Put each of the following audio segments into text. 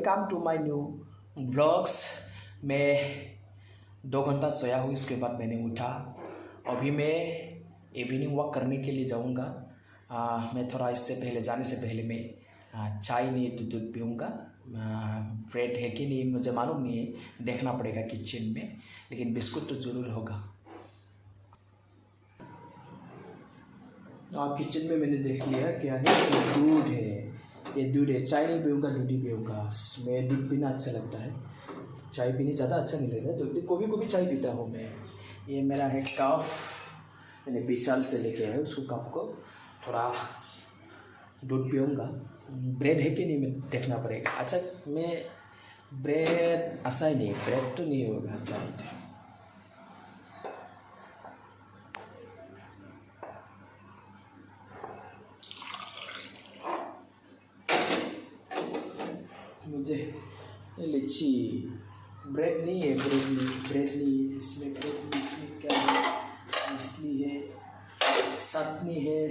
Welcome to my new vlogs. मैं 2 घंटा सोया हूँ, इसके बाद मैंने उठा। अभी मैं इवनिंग वॉक करने के लिए जाऊँगा। मैं थोड़ा इससे पहले जाने से पहले मैं चाय नहीं तो दूध पीऊँगा। ब्रेड है कि नहीं मुझे मालूम नहीं है, देखना पड़ेगा किचन में, लेकिन बिस्कुट तो ज़रूर होगा। किचन में मैंने देख लिया क्या है, दूध है। ये दूध है, चाय नहीं पीऊँगा, दूध ही पीऊँगा। मैं दूध पीना अच्छा लगता है, चाय पीनी ज़्यादा अच्छा नहीं लगता। तो कभी कभी चाय पीता हूँ मैं। ये मेरा है कप, मैंने विशाल से लेके आया उसको। कप को थोड़ा दूध पीऊँगा। ब्रेड है कि नहीं मैं देखना पड़ेगा। अच्छा, मैं ब्रेड ऐसा ही नहीं, ब्रेड तो नहीं होगा अच्छा नहीं। मुझे लीची ब्रेड नहीं है, ब्रेड नहीं है इसमें। ब्रेड नहीं, इसमें क्या है, मछली है, चटनी है।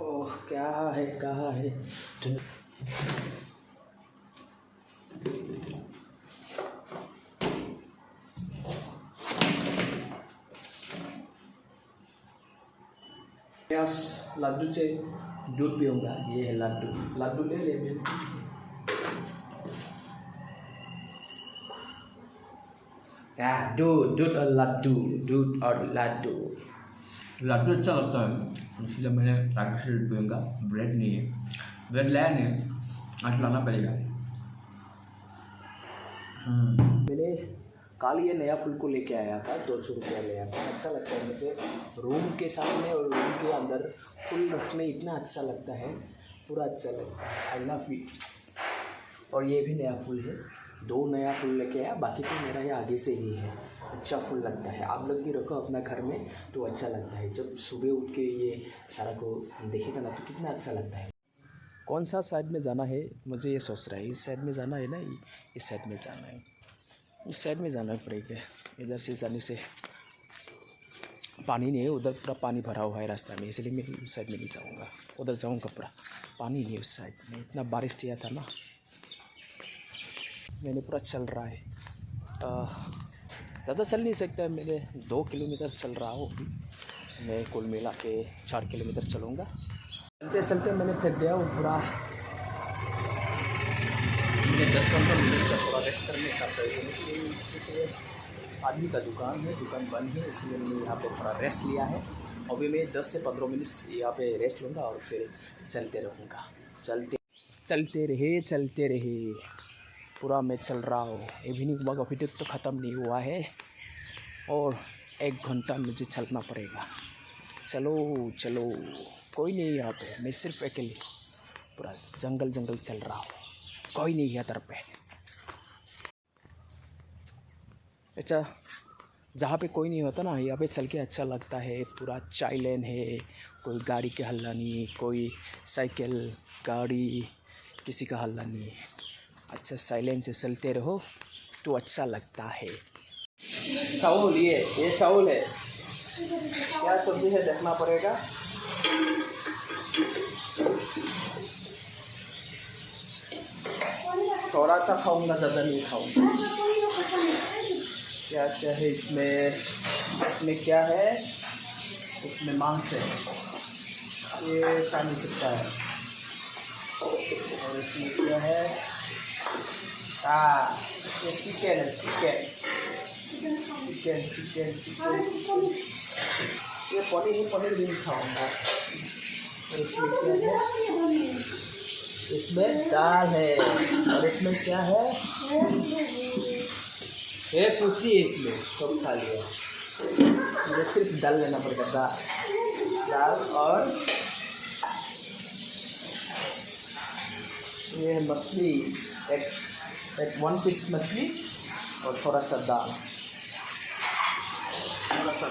ओह क्या है, कहाँ है लड्डू से दूध पीऊँगा। ये है लड्डू ले ले मैं। दूध और लड्डू, दूध और लड्डू। लड्डू अच्छा लगता है, इसलिए मैंने टाइगर से दूध पीऊँगा। ब्रेड नहीं है, ब्रेड लाया नहीं, आज लाना पड़ेगा। मैंने कल ये नया फूल को लेके आया था, 200 रुपया लिया था। अच्छा लगता है मुझे, रूम के सामने और रूम के अंदर फूल रखने इतना अच्छा लगता है, पूरा अच्छा लगता है। I love it. और ये भी नया फूल है, 2 नया फूल लेके आया, बाकी तो मेरा ये आगे से ही है। अच्छा फूल लगता है, आप लोग भी रखो अपना घर में तो अच्छा लगता है। जब सुबह उठ के ये सारा को देखेगा ना तो कितना अच्छा लगता है। कौन सा साइड में जाना है मुझे ये सोच रहा है। इस साइड में जाना है ना, इस साइड में जाना है, इस साइड में जाना पड़ेगा। इधर से जाने से पानी नहीं है, उधर पूरा पानी भरा हुआ है रास्ता में, इसलिए मैं उस साइड में नहीं जाऊँगा। उधर जाऊँगा पूरा पानी नहीं उस साइड में। इतना बारिश किया था ना, मैंने पूरा चल रहा है। ज़्यादा चल नहीं सकता, मैंने 2 किलोमीटर चल रहा हूँ अभी। मैं कुल मिला के 4 किलोमीटर चलूँगा। चलते चलते मैंने थक गया हूँ पूरा। मुझे 10-15 मिनट का थोड़ा रेस्ट करने का चाहिए। आदमी का दुकान है, दुकान बंद है, इसलिए मैंने यहाँ पे थोड़ा रेस्ट लिया है। अभी मैं 10 से 15 मिनट यहाँ पे रेस्ट लूँगा और फिर चलते रहूँगा। चलते रहे पूरा मैं चल रहा हूँ। इवनिंग वॉक अभी तक तो ख़त्म नहीं हुआ है और 1 घंटा मुझे चलना पड़ेगा। चलो कोई नहीं यहाँ पे, मैं सिर्फ अकेले पूरा जंगल चल रहा हूँ, कोई नहीं है तरफ पे। अच्छा, जहाँ पे कोई नहीं होता ना, यहाँ पे चल के अच्छा लगता है। पूरा चाय लेन है, कोई गाड़ी के हल्ला नहीं, कोई साइकिल गाड़ी किसी का हल्ला नहीं है। अच्छा साइलेंट से चलते रहो तो अच्छा लगता है। चावल, ये चावल है, क्या सब्जी है देखना पड़ेगा। थोड़ा सा खाऊंगा, ज़्यादा नहीं खाऊंगा। क्या क्या है इसमें क्या है, इसमें मांस है, ये खा नहीं सकता है। और इसमें क्या है, ये चिकन है, चिकन। ये पनीर भी नहीं खाऊंगा। और इसमें क्या है, इसमें दाल है। और इसमें क्या है, ये पूछी है, इसमें सब खा लिया। मुझे सिर्फ दाल लेना पड़ेगा, दाल और ये मछली, एक 1 पीस मछली और थोड़ा सा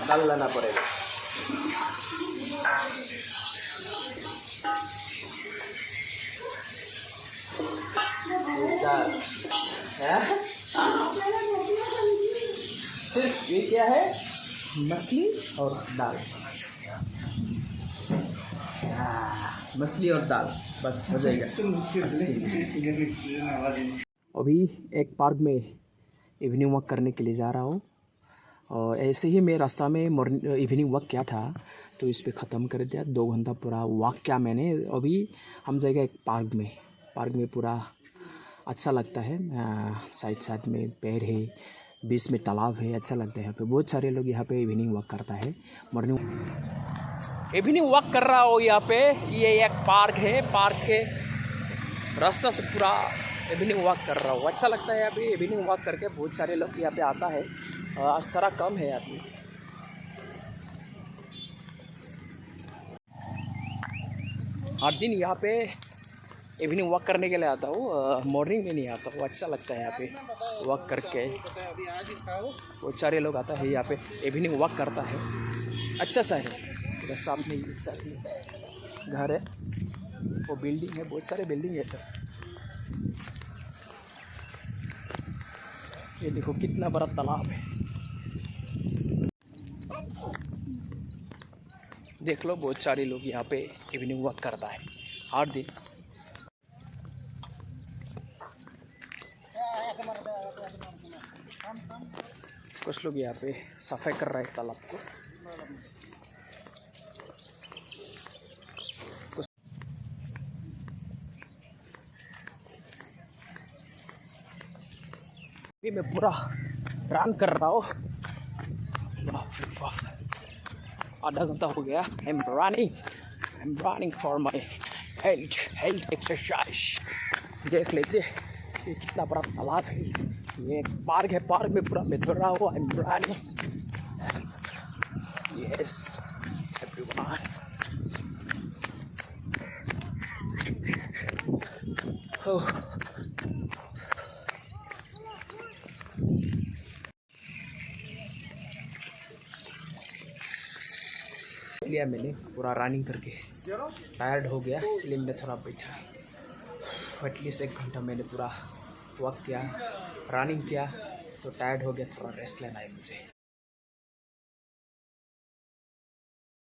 दाल लेना पड़ेगा। दाल है, सिर्फ ये क्या है, मछली और दाल। मछली और दाल बस हो जाएगा। अभी एक पार्क में इवनिंग वॉक करने के लिए जा रहा हूँ, और ऐसे ही मैं रास्ता में इवनिंग वॉक किया था तो इस पर ख़त्म कर दिया। 2 घंटा पूरा वॉक किया मैंने। अभी हम जाएगा एक पार्क में पूरा अच्छा लगता है। साइड साइड में पेड़ है, बीच में तालाब है, अच्छा लगता है। यहाँ पे बहुत सारे लोग यहाँ पे इवनिंग वॉक करता है। मॉर्निंग इवनिंग वॉक कर रहा हो यहाँ पे। ये एक पार्क है, पार्क के रास्ता से पूरा इवनिंग वॉक कर रहा हूँ। अच्छा लगता है। अभी इवनिंग वॉक करके बहुत सारे लोग यहाँ पे आता है। आज थोड़ा कम है अभी। हर दिन यहाँ पे इवनिंग वॉक करने के लिए आता हूँ, मॉर्निंग में नहीं आता हूँ। अच्छा लगता है यहाँ पे वॉक करके। बहुत सारे लोग आता है यहाँ पे इवनिंग वॉक करता है। अच्छा सा है। इधर सामने इस साइड में घर है, वो बिल्डिंग है, बहुत सारे बिल्डिंग है। तो ये देखो कितना बड़ा तालाब है, देख लो। बहुत सारे लोग यहाँ पे इवनिंग वॉक करता है हर दिन। कुछ लोग यहाँ पे सफाई कर रहे हैं तालाब को। अभी मैं पूरा रन कर रहा हूँ। आधा घंटा हो गया। I am running for my health exercise. देख लीजिए ये कितना बड़ा तालाब है। ये एक पार्क है, पार्क में पूरा मैं दौड़ रहा हूँ। I am running. Yes everyone. लिया मैंने पूरा रनिंग करके, टायर्ड हो गया इसलिए मैं थोड़ा बैठा। एटलीस्ट 1 घंटा मैंने पूरा वॉक किया, रनिंग किया, तो टायर्ड हो गया। थोड़ा रेस्ट लेना है मुझे।